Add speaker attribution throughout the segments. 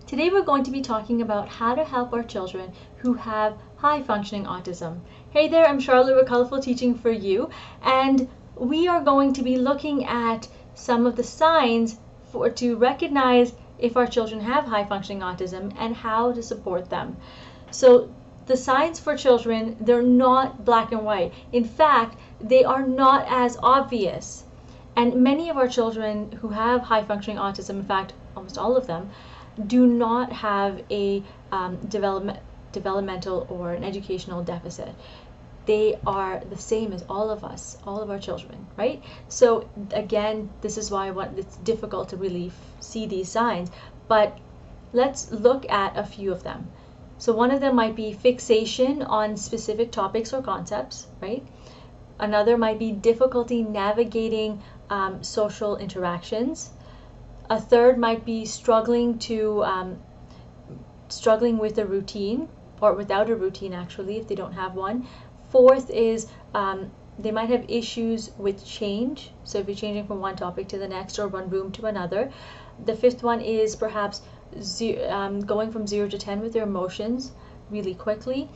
Speaker 1: Today we're going to be talking about how to help our children who have high functioning autism. Hey there, I'm Charlotte with Colorful Teaching for You, and we are going to be looking at some of the signs to recognize if our children have high functioning autism and how to support them. So the signs for children, they're not black and white. In fact, they are not as obvious. And many of our children who have high functioning autism, in fact, almost all of them, do not have a developmental or an educational deficit. They are the same as all of us, all of our children, right? So again, this is why it's difficult to really see these signs, but let's look at a few of them. So one of them might be fixation on specific topics or concepts, right? Another might be difficulty navigating social interactions. A third might be struggling with a routine, or without a routine actually, if they don't have one. Fourth is they might have issues with change. So if you're changing from one topic to the next or one room to another. The fifth one is perhaps going from 0 to 10 with their emotions really quickly.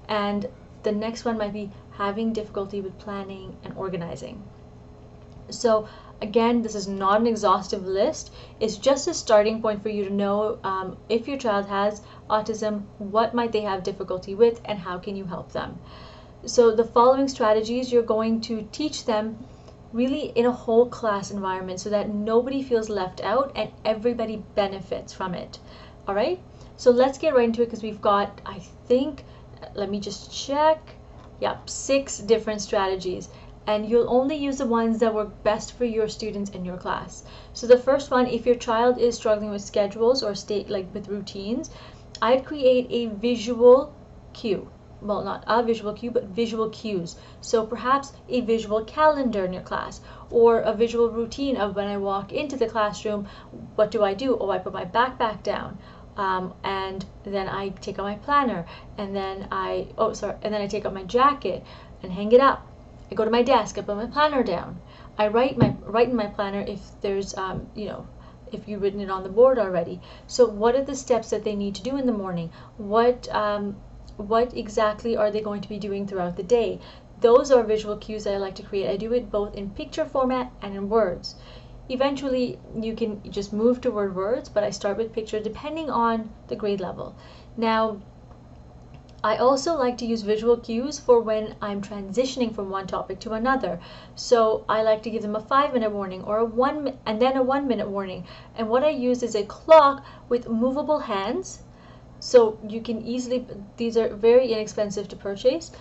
Speaker 1: And the next one might be having difficulty with planning and organizing. So again, this is not an exhaustive list. It's just a starting point for you to know if your child has autism, what might they have difficulty with, and how can you help them. So the following strategies you're going to teach them really in a whole class environment so that nobody feels left out and everybody benefits from it. All right, so let's get right into it because we've got, I think, let me just check. Yep, 6 different strategies. And you'll only use the ones that work best for your students in your class. So the first one, if your child is struggling with schedules or with routines, I'd create a visual cue. Well, not a visual cue, but visual cues. So perhaps a visual calendar in your class, or a visual routine of when I walk into the classroom, what do? Oh, I put my backpack down. And then I take out my planner, and then I take out my jacket and hang it up. I go to my desk, I put my planner down. I write in my planner if there's, if you've written it on the board already. So what are the steps that they need to do in the morning? What exactly are they going to be doing throughout the day? Those are visual cues that I like to create. I do it both in picture format and in words. Eventually, you can just move toward words, but I start with picture depending on the grade level. Now, I also like to use visual cues for when I'm transitioning from one topic to another. So I like to give them a 5-minute warning or and then a 1-minute warning. And what I use is a clock with movable hands. So you can easily, these are very inexpensive to purchase.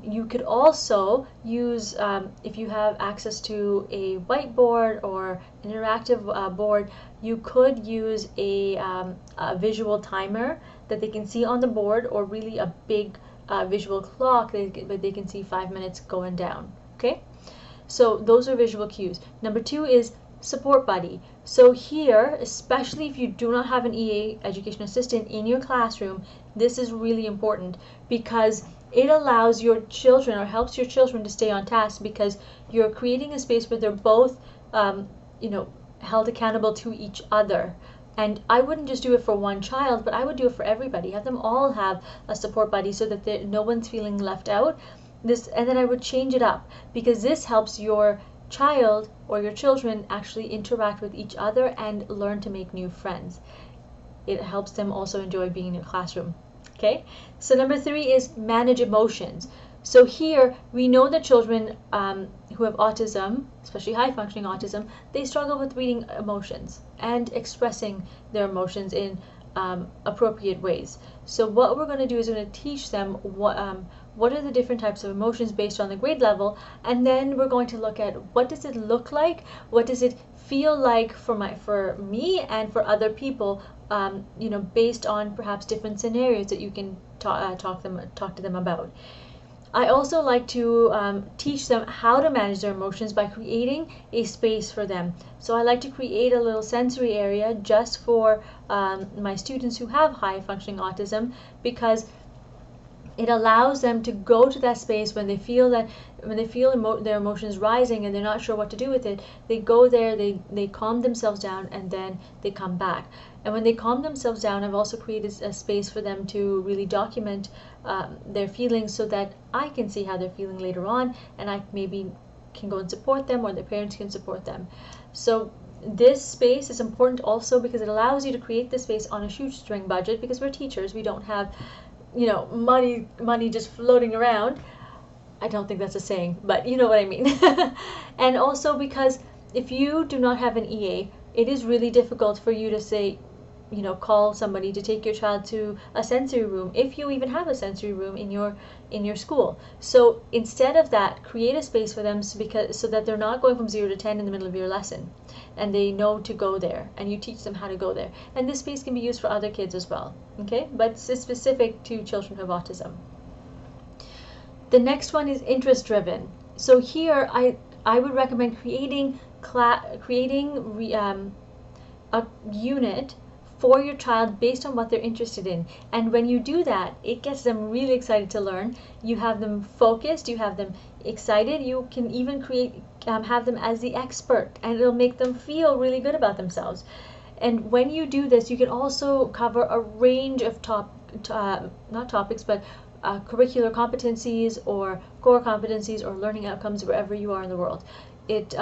Speaker 1: You could also use, if you have access to a whiteboard or an interactive board, you could use a visual timer that they can see on the board, or really a big visual clock that they can see 5 minutes going down. Okay, so those are visual cues. Number 2 is support buddy. So here, especially if you do not have an EA, education assistant, in your classroom, this is really important because it allows your children, or helps your children, to stay on task, because you're creating a space where they're both held accountable to each other. And I wouldn't just do it for one child, but I would do it for everybody. Have them all have a support buddy so that no one's feeling left out. And then I would change it up, because this helps your child or your children actually interact with each other and learn to make new friends. It helps them also enjoy being in your classroom. Okay, so number 3 is manage emotions. So here we know that children who have autism, especially high functioning autism, they struggle with reading emotions and expressing their emotions in appropriate ways. So what we're going to do is we're going to teach them what are the different types of emotions based on the grade level, and then we're going to look at what does it look like, what does it feel like for me and for other people, based on perhaps different scenarios that you can talk to them about. I also like to teach them how to manage their emotions by creating a space for them. So I like to create a little sensory area just for my students who have high functioning autism, because it allows them to go to that space when they feel their emotions rising and they're not sure what to do with it. They go there, they calm themselves down, and then they come back. And when they calm themselves down, I've also created a space for them to really document their feelings so that I can see how they're feeling later on, and I maybe can go and support them, or their parents can support them. So this space is important also because it allows you to create this space on a shoestring budget, because we're teachers, we don't have, you know, money just floating around. I don't think that's a saying, but you know what I mean. And also because if you do not have an EA, it is really difficult for you to say, you know, call somebody to take your child to a sensory room, if you even have a sensory room in your school. So instead of that, create a space for them so that they're not going from 0 to 10 in the middle of your lesson, and they know to go there, and you teach them how to go there. And this space can be used for other kids as well, okay? But it's specific to children who have autism. The next one is interest driven. So here I would recommend creating a unit for your child based on what they're interested in. And when you do that, it gets them really excited to learn. You have them focused, you have them excited, you can even have them as the expert, and it'll make them feel really good about themselves. And when you do this, you can also cover a range of not topics, but curricular competencies or core competencies or learning outcomes wherever you are in the world. It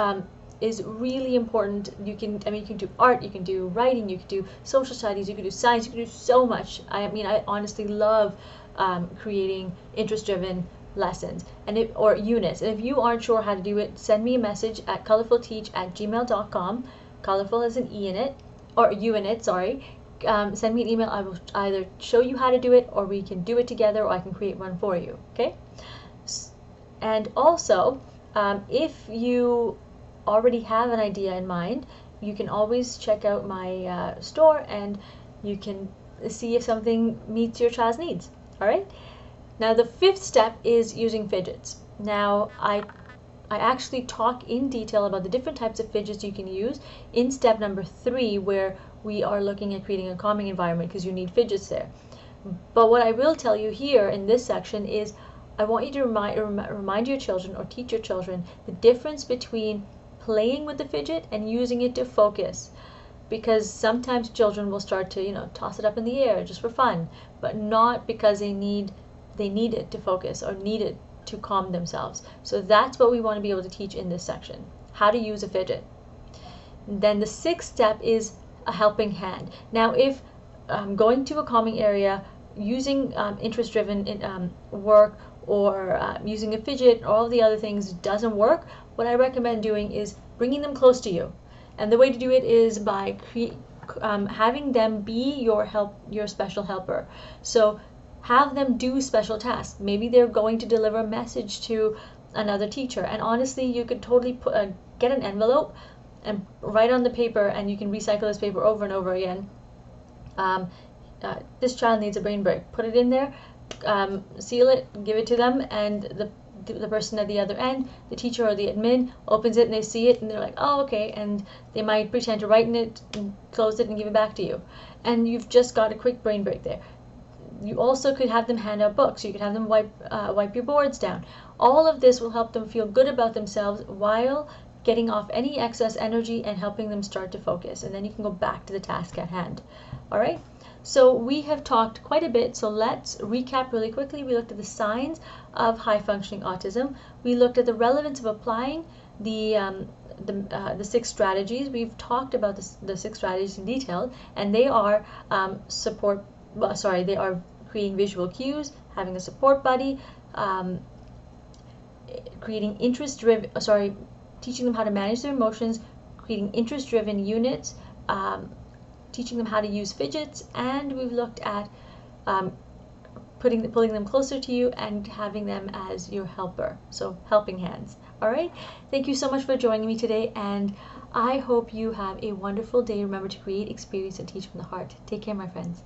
Speaker 1: is really important. You can do art, you can do writing, you can do social studies, you can do science, you can do so much. I honestly love creating interest-driven lessons or units. And if you aren't sure how to do it, send me a message at colorfulteach@gmail.com. Colorful has an E in it, or U in it, sorry. Send me an email. I will either show you how to do it, or we can do it together, or I can create one for you, okay? And also, if you already have an idea in mind, you can always check out my store, and you can see if something meets your child's needs. All right. Now the fifth step is using fidgets. Now I actually talk in detail about the different types of fidgets you can use in step number 3, where we are looking at creating a calming environment, because you need fidgets there. But what I will tell you here in this section is I want you to remind your children, or teach your children, the difference between playing with the fidget and using it to focus. Because sometimes children will start to, you know, toss it up in the air just for fun, but not because they need it to focus or need it to calm themselves. So that's what we want to be able to teach in this section, how to use a fidget. Then the 6th step is a helping hand. Now if going to a calming area, using interest-driven work, or using a fidget, or all the other things doesn't work, what I recommend doing is bringing them close to you. And the way to do it is by having them be your special helper. So have them do special tasks. Maybe they're going to deliver a message to another teacher, and honestly, you could totally get an envelope and write on the paper, and you can recycle this paper over and over again. This child needs a brain break. Put it in there, seal it, give it to them, and the person at the other end, the teacher or the admin, opens it and they see it and they're like, oh, okay, and they might pretend to write in it and close it and give it back to you. And you've just got a quick brain break there. You also could have them hand out books. You could have them wipe your boards down. All of this will help them feel good about themselves while getting off any excess energy and helping them start to focus. And then you can go back to the task at hand. All right? So we have talked quite a bit, so let's recap really quickly. We looked at the signs of high-functioning autism. We looked at the relevance of applying the 6 strategies. We've talked about the 6 strategies in detail, and they are they are creating visual cues, having a support buddy, creating teaching them how to manage their emotions, creating interest-driven units, teaching them how to use fidgets, and we've looked at pulling them closer to you and having them as your helper, so helping hands. All right, thank you so much for joining me today, and I hope you have a wonderful day. Remember to create, experience, and teach from the heart. Take care, my friends.